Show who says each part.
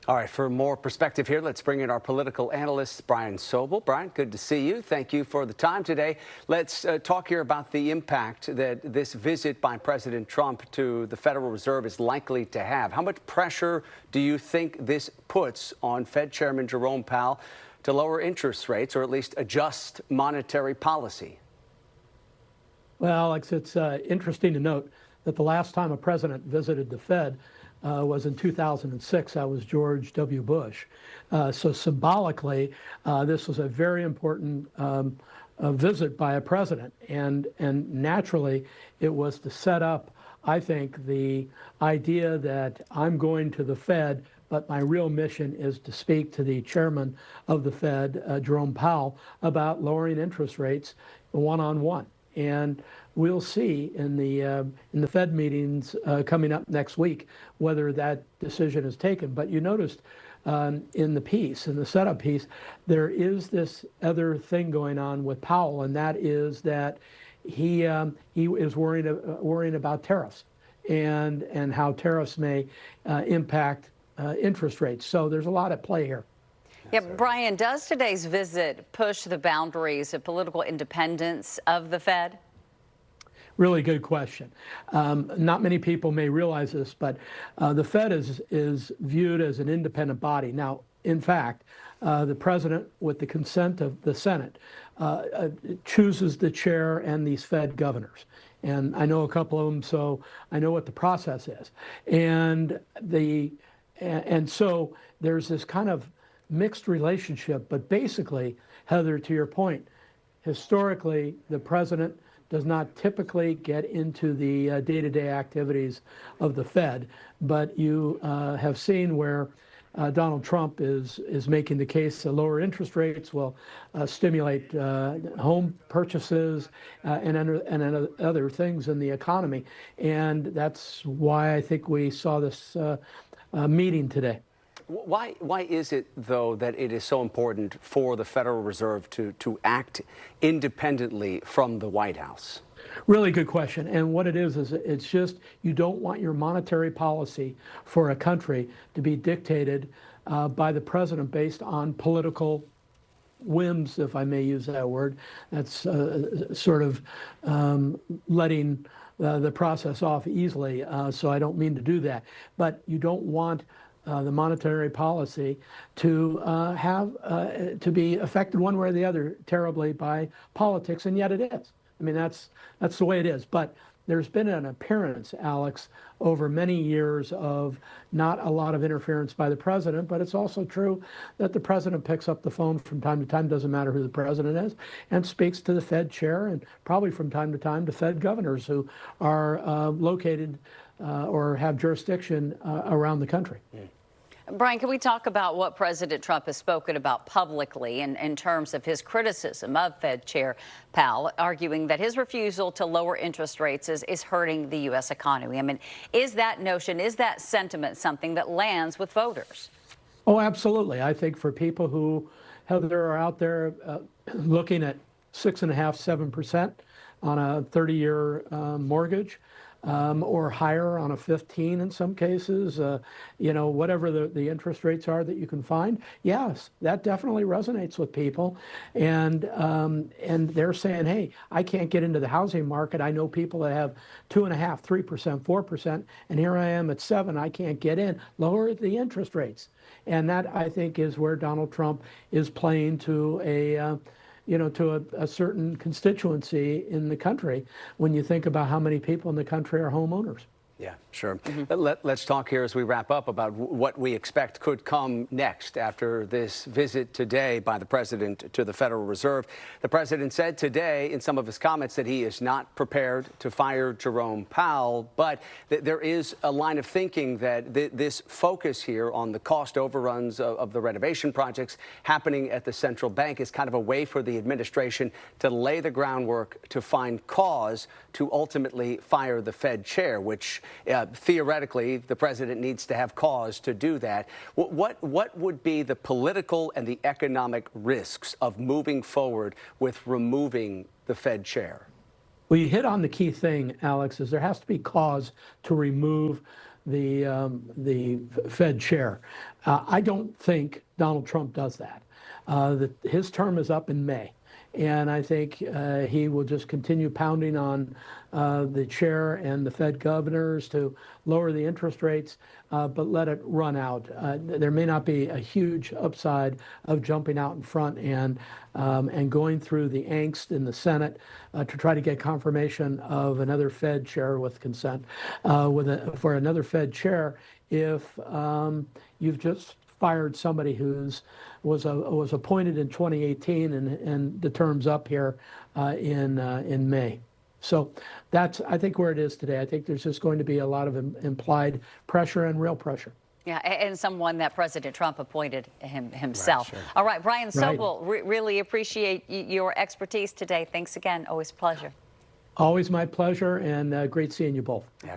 Speaker 1: All right, for more perspective here, let's bring in our political analyst, Brian Sobel. Brian, good to see you. Thank you for the time today. Let's talk here about the impact that this visit by President Trump to the Federal Reserve is likely to have. How much pressure do you think this puts on Fed Chairman Jerome Powell to lower interest rates or at least adjust monetary policy?
Speaker 2: Well, Alex, it's interesting to note that the last time a president visited the Fed was in 2006. That was George W. Bush. So symbolically, this was a very important visit by a president. And naturally, it was to set up, I think, the idea that I'm going to the Fed, but my real mission is to speak to the chairman of the Fed, Jerome Powell, about lowering interest rates one-on-one. And we'll see in the Fed meetings coming up next week whether that decision is taken. But you noticed in the setup piece, there is this other thing going on with Powell, and that is that he is worrying about tariffs and how tariffs may impact interest rates. So there's a lot at play here.
Speaker 3: Yeah, Brian, does today's visit push the boundaries of political independence of the Fed?
Speaker 2: Really good question. Not many people may realize this, but the Fed is viewed as an independent body. Now, in fact, the president, with the consent of the Senate, chooses the chair and these Fed governors. And I know a couple of them, so I know what the process is. And so there's this kind of mixed relationship, but basically, Heather, to your point, historically, the president does not typically get into the day-to-day activities of the Fed, but you have seen where Donald Trump is making the case that lower interest rates will stimulate home purchases and other things in the economy, and that's why I think we saw this meeting today.
Speaker 1: Why is it, though, that it is so important for the Federal Reserve to act independently from the White House?
Speaker 2: Really good question. And what it is it's just you don't want your monetary policy for a country to be dictated by the president based on political whims, if I may use that word. That's sort of letting the process off easily. So I don't mean to do that. But you don't want the monetary policy to to be affected one way or the other terribly by politics, and yet it is. I mean, that's the way it is. But there's been an appearance, Alex, over many years of not a lot of interference by the president, but it's also true that the president picks up the phone from time to time, doesn't matter who the president is, and speaks to the Fed chair and probably from time to time to Fed governors who are located or have jurisdiction around the country.
Speaker 3: Brian, can we talk about what President Trump has spoken about publicly in terms of his criticism of Fed Chair Powell, arguing that his refusal to lower interest rates is hurting the U.S. economy? I mean, is that notion, is that sentiment something that lands with voters?
Speaker 2: Oh, absolutely. I think for people who, Heather, are out there looking at 6.5%, 7% on a 30-year mortgage, or higher on a 15 in some cases, whatever the interest rates are that you can find. Yes, that definitely resonates with people. And they're saying, hey, I can't get into the housing market. I know people that have 2.5%, 3%, 4%, and here I am at 7%. I can't get in. Lower the interest rates. And that, I think, is where Donald Trump is playing to a certain constituency in the country when you think about how many people in the country are homeowners.
Speaker 1: Yeah, sure. Let's talk here as we wrap up about what we expect could come next after this visit today by the president to the Federal Reserve. The president said today in some of his comments that he is not prepared to fire Jerome Powell, but there is a line of thinking that this focus here on the cost overruns of the renovation projects happening at the central bank is kind of a way for the administration to lay the groundwork to find cause to ultimately fire the Fed chair, which theoretically, the president needs to have cause to do that. What would be the political and the economic risks of moving forward with removing the Fed chair?
Speaker 2: Well, you hit on the key thing, Alex, is there has to be cause to remove the Fed chair. I don't think Donald Trump does that. His term is up in May. And I think he will just continue pounding on the chair and the Fed governors to lower the interest rates, but let it run out. There may not be a huge upside of jumping out in front and going through the angst in the Senate to try to get confirmation of another Fed chair with consent for another Fed chair if you've just fired somebody was appointed in 2018 and the term's up here in May. So that's, I think, where it is today. I think there's just going to be a lot of implied pressure and real pressure.
Speaker 3: Yeah, and someone that President Trump appointed himself.
Speaker 1: Right, sure.
Speaker 3: All right, Brian
Speaker 2: Right.
Speaker 3: Sobel, really appreciate your expertise today. Thanks again. Always a pleasure.
Speaker 2: Always my pleasure, and great seeing you both.
Speaker 1: Yeah.